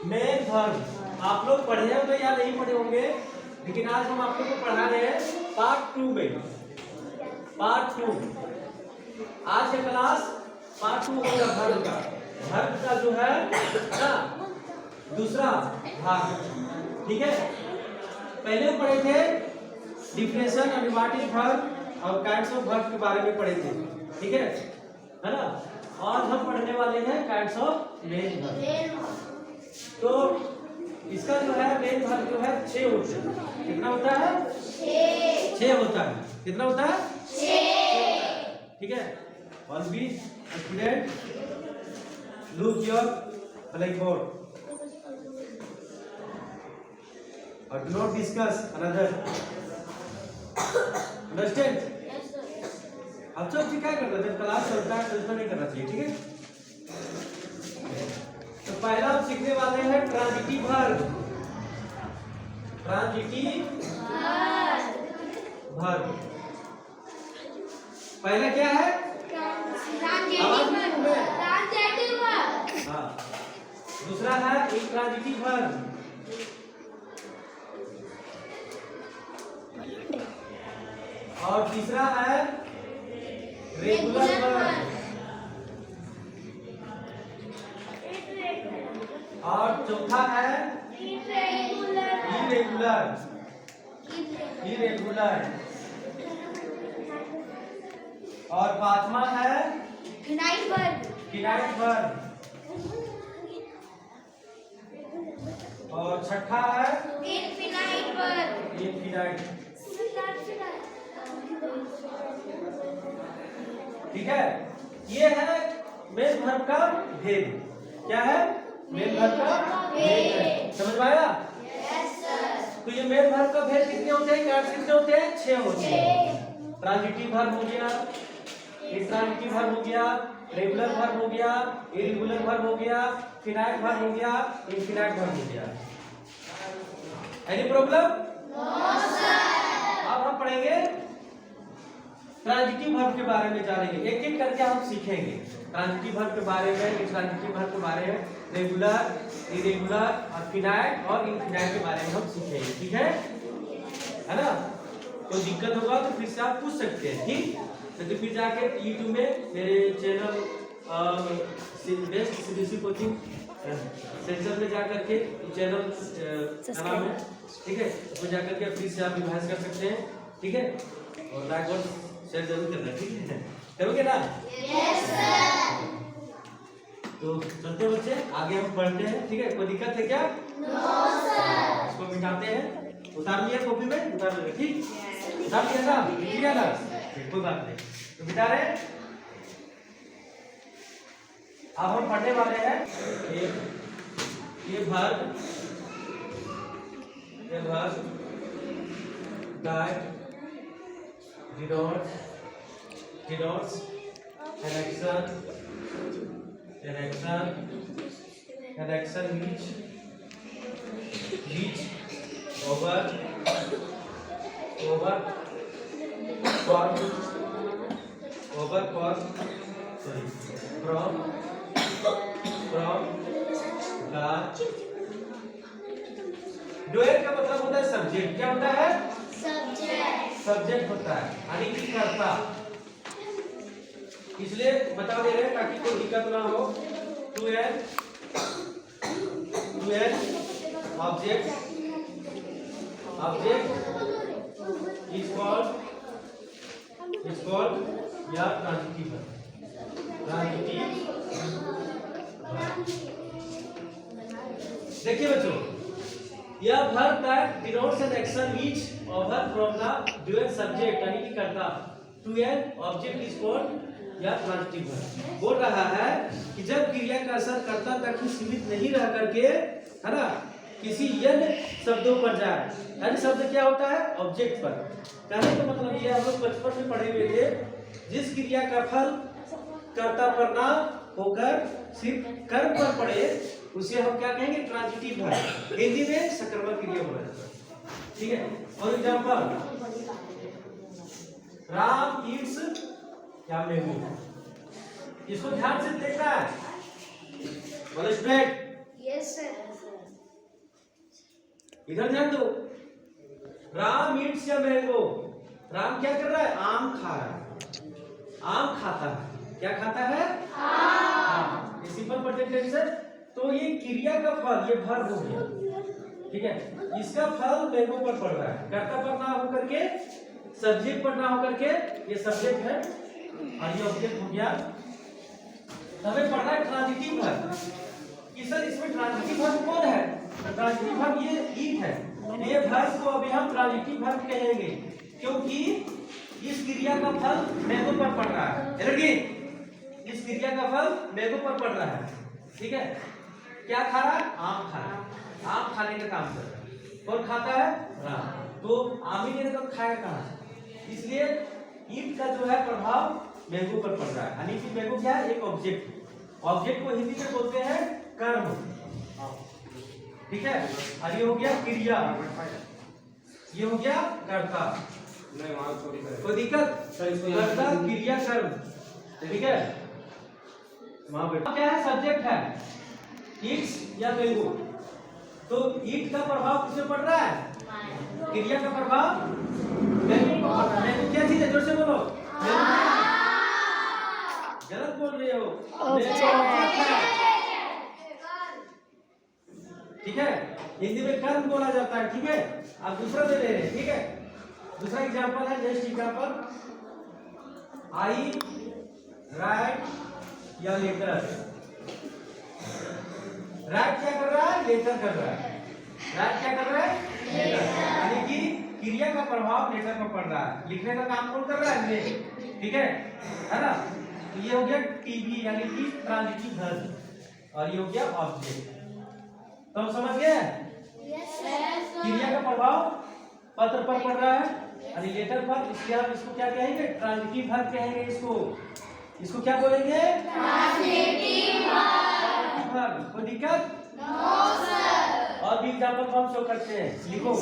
Main verb. आप लोग पढ़े हो या नहीं पढ़े होंगे, लेकिन आज हम आप लोग को पढ़ा रहे हैं पार्ट 2 में। पार्ट 2 आज का क्लास पार्ट 2 होगा वर्ब का। वर्ब का जो है ना दूसरा भाग, ठीक है। पहले पढ़े थे डिफिनेशन और व्हाट इज वर्ब और काइंड्स ऑफ वर्ब के बारे में पढ़े थे, ठीक है ना। और हम पढ़ने वाले हैं काइंड्स ऑफ मेन वर्ब। तो इसका जो है मेन वर्ब जो है 6 होते हैं। कितना होता है? 6 होता है। कितना होता है? 6, ठीक है। और B student look your blackboard और do not discuss another. Understand? अब सब क्या करना है, जब क्लास चलता है तो नहीं करना चाहिए, ठीक है। तो पहला हम सीखने वाले हैं ट्रांजिटिव वर्ब। ट्रांजिटिव वर्ब पहला क्या है? हाँ, दूसरा है इंट्रांजिटिव वर्ब और तीसरा है रेगुलर वर्ब और चौथा है इरेगुलर और पांचवा है फिनाइट वर्ब और छठा है इनफिनाइट, ठीक है। ये है मेन वर्ब का भेद। क्या है? मेन वर्ब का भेद है। समझ में आया? तो ये मेन वर्ब का भेद कितने होते हैं? कितने होते हैं? 6 होते हैं। ट्रांजिटिव वर्ब हो गया, इंट्रांजिटिव वर्ब हो गया, रेगुलर वर्ब हो गया, इरेगुलर वर्ब हो गया, फिनाइट वर्ब हो गया, इनफिनाइट वर्ब हो गया। Any problem? No sir. अब हम पढ़ेंगे ट्रांजिटिव वर्ब के बारे में, जानेंगे एक एक करके हम सीखेंगे ट्रांजिटिव वर्ब के बारे में, इंट्रांजिटिव वर्ब के बारे में, रेगुलर, इरेगुलर और फिनाइट और इनफिनाइट के बारे में हम सीखेंगे, ठीक है ना। कोई दिक्कत होगा तो फिर से आप पूछ सकते हैं, ठीक। तो फिर जाके YouTube में मेरे channel best CBSE coaching centre में जाकर के चैनल का नाम है, ठीक है, उसमें जाकर के फिर से आप रिवाइज कर सकते हैं, ठीक है। और लाइक और शेयर जरूर करना, ठीक है। करोगे ना? Yes sir. तो चलते बच्चे आगे हम पढ़ते हैं, ठीक है। कोई दिक्कत है क्या? No sir. इसको मिटाते हैं। उतार लिया कॉपी में? उतार लिया, ठीक। उतार लिया ना? लिख लिया ना? कोई बात नहीं, तो मिटा रहे। अब हम पढ़ने वाले हैं ये verb that denotes an action which over from the duet का मतलब होता है सब्जेक्ट। क्या होता है? सब्जेक्ट होता है, यानी कि कर्ता। इसलिए बता दे रहे हैं ताकि कोई दिक्कत ना हो। To an object is called या ट्रांजिटिव वर्ब। देखिए बच्चों, यह verb that denotes an action which over from the dual subject, यानी कि कर्ता, to an object is called या ट्रांजिटिव वर्ब। बोल रहा है कि जब क्रिया का असर कर्ता तक ही सीमित नहीं रह करके, है ना, किसी अन्य शब्दों पर जाए, यानी शब्द क्या होता है? ऑब्जेक्ट पर। कहने का मतलब ये हम लोग बचपन में पढ़े हुए थे, जिस क्रिया का फल कर्ता पर ना होकर सिर्फ कर्म पर पड़े उसे हम क्या कहेंगे? Transitive verb. हिंदी में सकर्मक क्रिया बोला जाता है, ठीक है। फॉर एग्जांपल, राम ईट्स क्या मेमू। इसको ध्यान से देखना है। बोलो स्टूडेंट। Yes sir. इधर ध्यान दो, राम ईट्स या मैंगो। राम क्या कर रहा है? आम खा रहा है, आम खाता है। क्या खाता है? आम। ये सिंपल प्रेजेंट टेंस है। तो ये क्रिया का फल, ये वर्ब हो गया, ठीक है। इसका फल मैंगो पर पड़ रहा है, कर्ता पर ना होकर के, सब्जेक्ट पर ना होकर के, ये सब्जेक्ट है और ये ऑब्जेक्ट हो गया। हमें पढ़ना है ट्रांजिटिव वर्ब कि सर इसमें ट्रांजिटिव वर्ब कौन है? ट्रांजिटिव वर्ब ये ईट है। ये वर्ब को अभी हम ट्रांजिटिव वर्ब कहेंगे क्योंकि इस क्रिया का फल मैंगो पर पड़ रहा है। लड़की, इस क्रिया का फल मैंगो पर पड़ रहा है, ठीक है। क्या खा रहा है? आम खा रहा है, आम खाने का काम कर रहा है। कौन खाता है? राम। तो आम ही नहीं तो खाएगा कहाँ? इसलिए ईट का जो है प्रभाव मैंगो पर पड़ रहा है। यानी कि मैंगो क्या है? एक ऑब्जेक्ट। ऑब्जेक्ट को हिंदी में बोलते हैं कर्म, ठीक है। और ये हो गया क्रिया, ये हो गया कर्ता। कोई दिक्कत? कर्ता, क्रिया, कर्म, ठीक है। वहां पे क्या है? सब्जेक्ट है, ईट्स या मैंगो। तो ईट का प्रभाव किसमें पड़ रहा है? क्रिया का प्रभाव मैंगो पर पड़ रहा है। मैंगो क्या चीज है? जोर से बोलो। गलत बोल रहे हो, ठीक है। हिंदी में कर्म बोला जाता है, ठीक है। आप दूसरा दे रहे हैं, ठीक है। दूसरा एग्जांपल है, नेक्स्ट एग्जांपल, आई राइट या लेटर। राइट क्या कर रहा है? लेटर कर रहा है। राइट क्या कर रहा है? लेटर। यानी कि क्रिया का प्रभाव लेटर पर पड़ रहा है। लिखने का काम कौन कर रहा है? मैं, ठीक है ना। तो ये हो गया टीवी यानी कि ट्रांजिटिव वर्ब और ये हो गया ऑब्जेक्ट। तो हम समझ गए? क्रिया का प्रभाव पत्र पर पड़ रहा है यानी लेटर पर, इसलिए हम इसको क्या कहेंगे? ट्रांजिटिव वर्ब कहेंगे। इसको क्या बोलेंगे? Transitive verb. कोई दिक्कत? No sir. और भी एग्जांपल हम शो करते हैं, लिखो।